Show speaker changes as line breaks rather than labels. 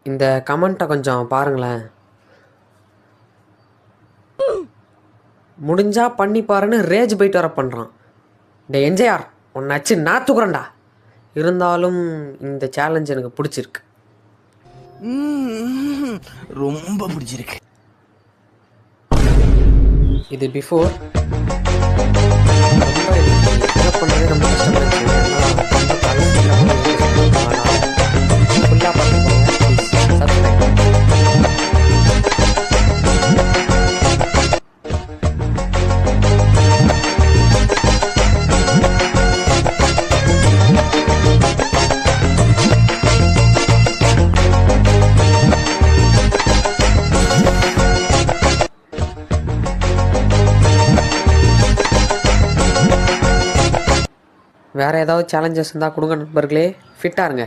இந்த கமெண்ட்டை கொஞ்சம் பாருங்களேன். முடிஞ்சா பண்ணி பாருன்னு ரேஜ் பைட் வர பண்ணுறான். டே என்ஜேஆர், உன்னை வச்சு நான் தூக்குறேன்டா. இருந்தாலும் இந்த சேலஞ்ச் எனக்கு பிடிச்சிருக்கு.
ரொம்ப பிடிச்சிருக்கு. இது
பிஃபோர் ரொம்ப பண்ணவே ரொம்ப கஷ்டப்பட்டு ஃபுல்லாக பார்த்துக்கோங்க. சப்ஸ்கிரைப். வேறு ஏதாவது சேலஞ்சஸ் இருந்தால் கொடுங்க நண்பர்களே. ஃபிட்டாக இருங்க.